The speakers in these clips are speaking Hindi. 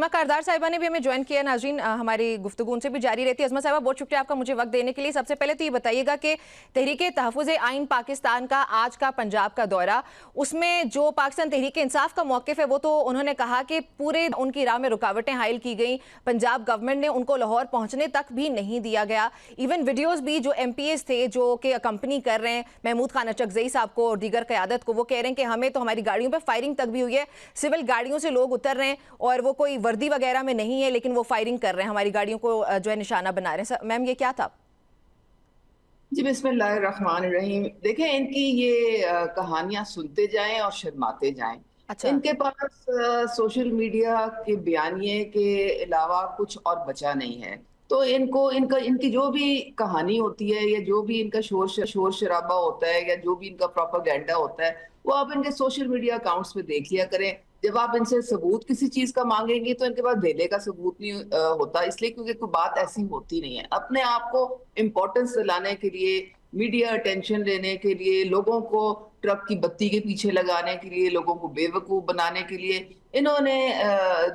कारदार साहिबा ने भी हमें ज्वाइन किया। नाज़रीन, हमारी गुफ्तगू उनसे भी जारी रहती है। अज़मा साहिबा, बहुत शुक्रिया आपका मुझे वक्त देने के लिए। सबसे पहले तो ये बताइएगा कि तहरीके तहफ़्फ़ुज़ आइन पाकिस्तान का आज का पंजाब का दौरा, उसमें जो पाकिस्तान तहरीक इंसाफ का मौक़िफ़ है वो तो उन्होंने कहा कि पूरे उनकी राह में रुकावटें हायल की गई, पंजाब गवर्नमेंट ने उनको लाहौर पहुँचने तक भी नहीं दिया गया। इवन वीडियोज़ भी जो MPs थे जो कि अकम्पनी कर रहे हैं महमूद खान अचकज़ई साहब को और दीगर क़यादत को, वो कह रहे हैं कि हमें तो हमारी गाड़ियों पर फायरिंग तक भी हुई है, सिविल गाड़ियों से लोग उतर रहे हैं और वो कोई वर्दी वगैरह में नहीं है लेकिन वो फायरिंग कर रहे हैं, हमारी गाड़ियों को जो है निशाना बना रहे हैं। मैम, ये क्या था? जी, बिस्मिल्लाहिर्रहमानिर्रहीम। देखें, इनकी ये कहानियां सुनते जाएं और शर्माते जाएं। अच्छा। इनके पास सोशल मीडिया के बयानिए के अलावा कुछ और बचा नहीं है। तो इनको इनका इनकी जो भी कहानी होती है या जो भी इनका शोर शराबा होता है या जो भी इनका प्रोपेगेंडा होता है, वो आप इनके सोशल मीडिया अकाउंट्स पे देख लिया करें। जब आप इनसे सबूत किसी चीज का मांगेंगे तो इनके पास देने का सबूत नहीं होता, इसलिए क्योंकि कोई बात ऐसी होती नहीं है। अपने आप को इम्पोर्टेंस दिलाने के लिए, मीडिया अटेंशन लेने के लिए, लोगों को ट्रक की बत्ती के पीछे लगाने के लिए, लोगों को बेवकूफ बनाने के लिए इन्होंने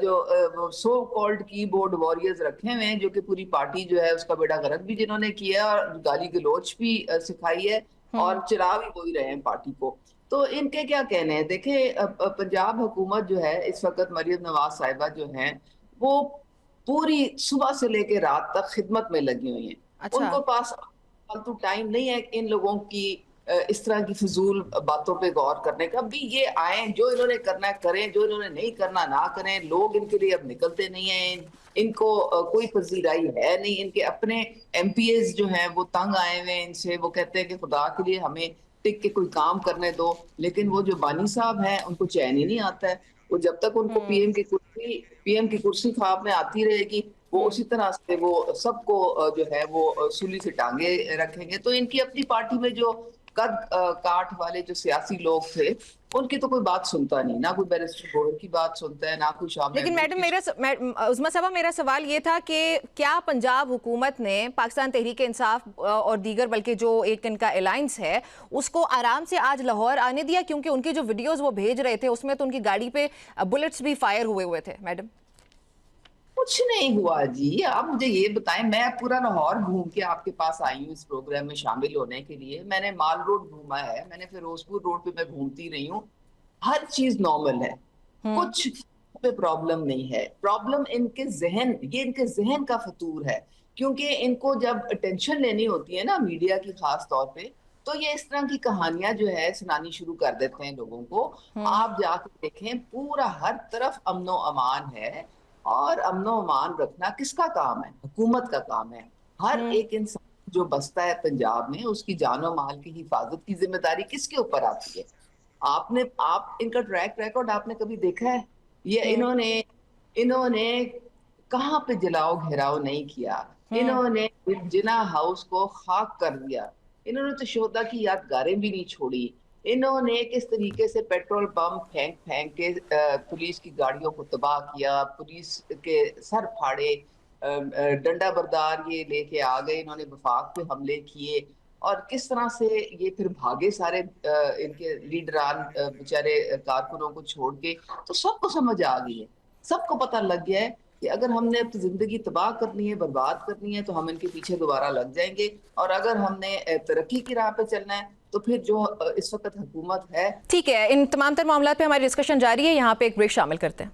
जो सो कॉल्ड कीबोर्ड वॉरियर्स रखे हुए हैं, जो कि पूरी पार्टी जो है उसका बेड़ा गर्क भी जिन्होंने किया और गाली गलौच भी सिखाई है और चिरा भी वही रहे हैं पार्टी को। तो इनके क्या कहने हैं? देखिए, पंजाब हुकूमत जो है इस वक्त, मरियम नवाज साहिबा जो हैं, वो पूरी सुबह से लेकर रात तक खिदमत में लगी हुई हैं। अच्छा। उनको पास फालतू टाइम नहीं है इन लोगों की इस तरह की फिजूल बातों पे गौर करने का। भी ये आए, जो इन्होंने करना है करें, जो इन्होंने नहीं करना ना करें। लोग इनके लिए अब निकलते नहीं हैं, इनको कोई पजीराई है नहीं। इनके अपने MPs जो हैं वो तंग आए हुए हैं इनसे। वो कहते हैं कि खुदा के लिए हमें टिक के कोई काम करने दो, लेकिन वो जो बानी साहब हैं उनको चैन ही नहीं आता है। वो जब तक उनको पीएम की कुर्सी ख्वाब में आती रहेगी, वो उसी तरह से वो सबको जो है वो सूली से टांगे रखेंगे। तो इनकी अपनी पार्टी में जो कद काठ वाले जो सियासी लोग थे, उनकी तो कोई बात सुनता नहीं, ना कोई बैरिस्टर गोयल की बात सुनता है, ना कोई शाह लेकिन महमूद मैडम, की। उज़मा साहबा, मेरा सवाल ये था कि क्या पंजाब हुकूमत ने पाकिस्तान तहरीक इंसाफ और दीगर, बल्कि जो एक इनका अलायंस है, उसको आराम से आज लाहौर आने दिया? क्योंकि उनकी जो वीडियोस वो भेज रहे थे उसमें तो उनकी गाड़ी पे बुलेट्स भी फायर हुए हुए थे। मैडम, कुछ नहीं हुआ जी। आप मुझे ये बताएं, मैं पूरा लाहौर घूम के आपके पास आई हूँ इस प्रोग्राम में शामिल होने के लिए। मैंने माल रोड घूमा है, मैंने फिरोजपुर रोड पे मैं घूमती रही हूँ। हर चीज नॉर्मल है, कुछ पे प्रॉब्लम नहीं है। प्रॉब्लम इनके जहन, ये इनके जहन का फतूर है। क्योंकि इनको जब अटेंशन लेनी होती है ना मीडिया की खास तौर पे, तो ये इस तरह की कहानियां जो है सुनानी शुरू कर देते हैं लोगों को। आप जाके देखें, पूरा हर तरफ अमनो अमान है। और अमनो अमान रखना किसका काम है? हुकूमत का काम है। हर एक इंसान जो बसता है पंजाब में, उसकी जानो माल की हिफाजत की जिम्मेदारी किसके ऊपर आती है? आप इनका ट्रैक रिकॉर्ड आपने कभी देखा है? ये इन्होंने इन्होंने कहाँ पे जलाओ घेराव नहीं किया। इन्होंने जिना हाउस को खाक कर दिया। इन्होंने तो शोधा की यादगारें भी नहीं छोड़ी। इन्होंने किस तरीके से पेट्रोल बम फेंक फेंक के पुलिस की गाड़ियों को तबाह किया, पुलिस के सर फाड़े, डंडा बरदार ये लेके आ गए, इन्होंने वफाक पे हमले किए। और किस तरह से ये फिर भागे सारे इनके लीडरान बेचारे कारकुनों को छोड़ के। तो सबको समझ आ गई है, सबको पता लग गया है कि अगर हमने अपनी जिंदगी तबाह करनी है, बर्बाद करनी है, तो हम इनके पीछे दोबारा लग जाएंगे। और अगर हमने तरक्की की राह पे चलना है, तो फिर जो इस वक्त हुकूमत है। ठीक है, इन तमाम तर मामलों पे हमारी डिस्कशन जारी है। यहाँ पे एक ब्रेक शामिल करते हैं।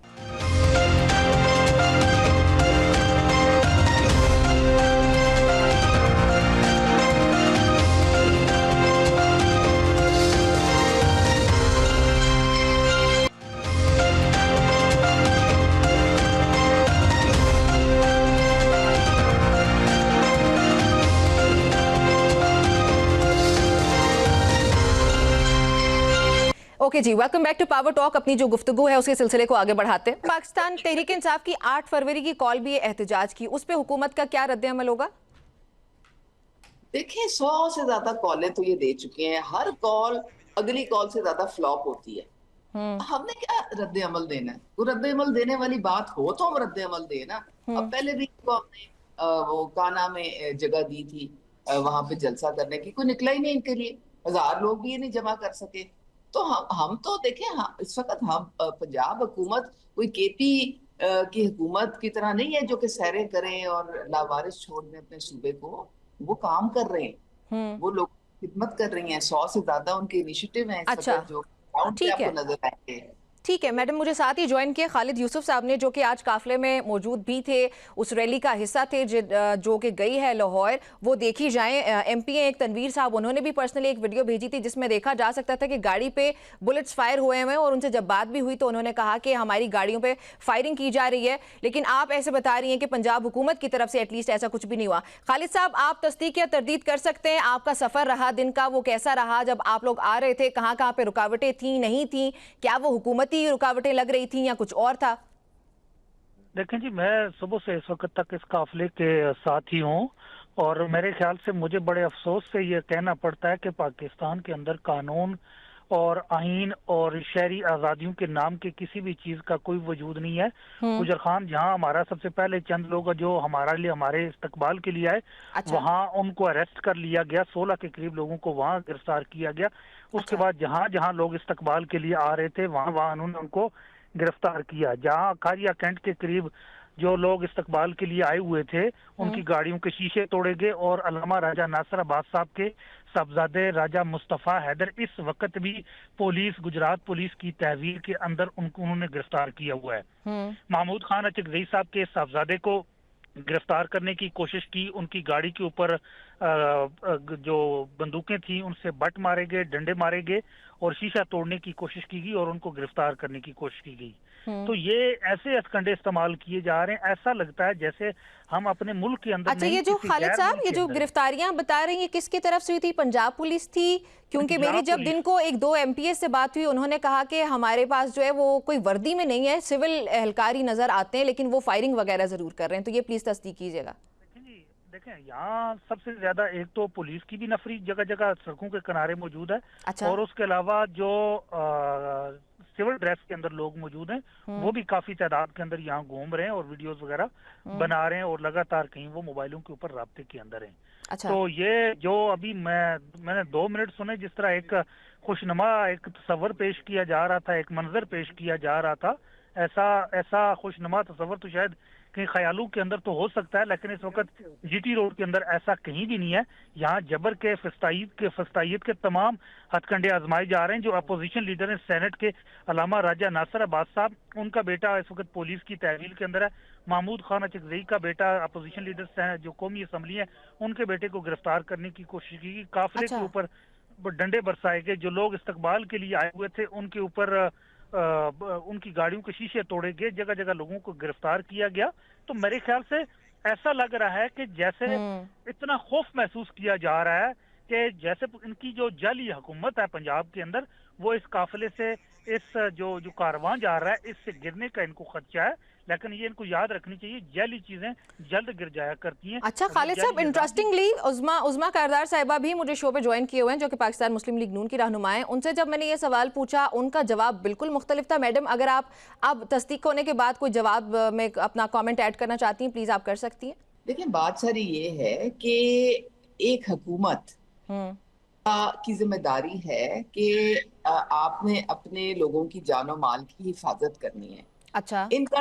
ओके जी, welcome back to Power Talk. अपनी जो गुफ्तगू है उसके सिलसिले को आगे बढ़ाते हैं। पाकिस्तान तहरीक इंसाफ की 8 फरवरी की कॉल भी एहतजाज की, उस पर हुकूमत का क्या रद्द अमल होगा? देखिए, 100 से ज्यादा कॉलें तो ये दे चुके हैं। हर कॉल अगली कॉल से ज्यादा फ्लॉप होती है। हमने क्या रद्द अमल देना है? वो रद्द अमल देने वाली बात हो तो हम रद्द अमल दें ना। अब पहले भी इनको हमने वो काना में जगह दी थी वहां पे जलसा करने की, कोई निकला ही नहीं इनके लिए। 1000 लोग भी ये नहीं जमा कर सके। तो हम तो देखें, इस वक्त हम पंजाब हुकूमत कोई KP कि हुकूमत की तरह नहीं है जो कि सैरें करें और लावारिस छोड़ दें अपने सूबे को। वो काम कर रहे हैं, हम्म। वो लोग खिदमत कर रही हैं। 100 से ज्यादा उनके इनिशिएटिव हैं इस अच्छा, वक्त जो ग्राउंड पे ठीक आपको है। नजर आएंगे। ठीक है मैडम, मुझे साथ ही ज्वाइन किए खालिद यूसुफ साहब ने, जो कि आज काफिले में मौजूद भी थे, उस रैली का हिस्सा थे जो कि गई है लाहौर। वो देखी जाए। एमपी एक तनवीर साहब, उन्होंने भी पर्सनली एक वीडियो भेजी थी जिसमें देखा जा सकता था कि गाड़ी पे बुलेट्स फायर हुए हैं, और उनसे जब बात भी हुई तो उन्होंने कहा कि हमारी गाड़ियों पे फायरिंग की जा रही है। लेकिन आप ऐसे बता रही हैं कि पंजाब हुकूमत की तरफ से एटलीस्ट ऐसा कुछ भी नहीं हुआ। खालिद साहब, आप तस्दीक या तरदीद कर सकते हैं, आपका सफर रहा दिन का वो कैसा रहा? जब आप लोग आ रहे थे कहाँ कहाँ पे रुकावटें थी, नहीं थी? क्या वो हुकूमती रुकावटें लग रही थी या कुछ और था? देखें जी, मैं सुबह से इस वक्त तक इस काफिले के साथ ही हूँ, और मेरे ख्याल से मुझे बड़े अफसोस से ये कहना पड़ता है कि पाकिस्तान के अंदर कानून और आइन और शहरी आज़ादियों के नाम के किसी भी चीज़ का कोई वजूद नहीं है। गुजर खान जहां हमारा सबसे पहले चंद लोग जो हमारे इस्तकबाल के लिए आए, अच्छा। वहां उनको अरेस्ट कर लिया गया। 16 के करीब लोगों को वहां गिरफ्तार किया गया। उसके अच्छा। बाद जहां जहां लोग इस्तकबाल के लिए आ रहे थे वहां वहां उन्होंने उनको गिरफ्तार किया। जहां खारिया कैंट के करीब जो लोग इस्तकबाल के लिए आए हुए थे, उनकी गाड़ियों के शीशे तोड़े गए, और अल्लामा राजा नासिर अब्बास साहब के साहबजादे राजा मुस्तफ़ा हैदर इस वक्त भी गुजरात पुलिस की तहवीर के अंदर उन्होंने गिरफ्तार किया हुआ है। महमूद खान अचकजई साहब के साहबजादे को गिरफ्तार करने की कोशिश की। उनकी गाड़ी के ऊपर जो बंदूकें थी उनसे बट मारे गए, डंडे मारे गए, और शीशा तोड़ने की कोशिश की गई और उनको गिरफ्तार करने की कोशिश की गई। तो ये ऐसे हथकंडे इस्तेमाल किए जा रहे हैं, ऐसा लगता है जैसे हम अपने मुल्क के अंदर अच्छा, नहीं, ये जो किसी खालिद गैर साहब, मुल्क ये के जो अंदर। गिरफ्तारियां बता रही हैं, किसकी तरफ से हुई थी? पंजाब पुलिस थी? क्योंकि मेरी पंजाब जब पुलिस। दिन को एक दो एमपीएस से बात हुई, उन्होंने कहा कि हमारे पास जो है वो कोई वर्दी में नहीं है, सिविल एहलकारी नजर आते हैं, लेकिन वो फायरिंग वगैरह जरूर कर रहे हैं। तो ये प्लीज तस्दीक कीजिएगा। देखें, यहाँ सबसे ज्यादा एक तो पुलिस की भी नफरी जगह जगह सड़कों के किनारे मौजूद है, अच्छा। और उसके अलावा जो सिविल ड्रेस के अंदर लोग मौजूद हैं, वो भी काफी तादाद के अंदर यहाँ घूम रहे हैं और वीडियोस वगैरह बना रहे हैं, और लगातार कहीं वो मोबाइलों के ऊपर राब्ते के अंदर हैं। अच्छा। तो ये जो अभी मैंने 2 मिनट सुने, जिस तरह एक खुशनुमा एक तस्वर पेश किया जा रहा था, एक मंजर पेश किया जा रहा था, ऐसा खुशनुमा तस्वर तो शायद कहीं ख्यालों के अंदर तो हो सकता है, लेकिन इस वक्त जीटी रोड के अंदर ऐसा कहीं भी नहीं है। यहाँ जबर के फस्तायत के तमाम हथकंडे आजमाए जा रहे हैं। जो अपोजिशन लीडर हैं सेनेट के अल्लामा राजा नासिर अब्बास साहब, उनका बेटा इस वक्त पुलिस की तहवील के अंदर है। महमूद खान अचकजई का बेटा अपोजिशन लीडर जो कौमी असम्बली है, उनके बेटे को गिरफ्तार करने की कोशिश की। काफिले के ऊपर डंडे बरसाए गए। जो लोग इस्तकबाल के लिए आए हुए थे उनके ऊपर उनकी गाड़ियों के शीशे तोड़े गए, जगह जगह लोगों को गिरफ्तार किया गया। तो मेरे ख्याल से ऐसा लग रहा है कि जैसे इतना खौफ महसूस किया जा रहा है कि जैसे इनकी जो जाली हुकूमत है पंजाब के अंदर, वो इस काफिले से, इस जो कारवां जा रहा है, इससे गिरने का इनको खदशा है। लेकिन ये इनको याद रखनी चाहिए, जाली चीजें जल्द गिर जाया करती हैं। अच्छा खालिद साहब, इंटरेस्टिंगली उज़मा कारदार साहिबा भी मुझे शो पे ज्वाइन किए हुए हैं, जो कि पाकिस्तान मुस्लिम लीग नून की रहनुमा हैं। उनसे जब मैंने ये सवाल पूछा, उनका जवाब बिल्कुल मुख्तलिफ था। मैडम, अगर आप अब तस्दीक होने के बाद कोई जवाब में अपना कमेंट ऐड करना चाहती हैं, प्लीज आप कर सकती हैं। देखिए, बात सारी ये है कि एक हुकूमत की जिम्मेदारी है कि आपने अपने लोगों की जानो माल की हिफाजत करनी है। अच्छा। इनका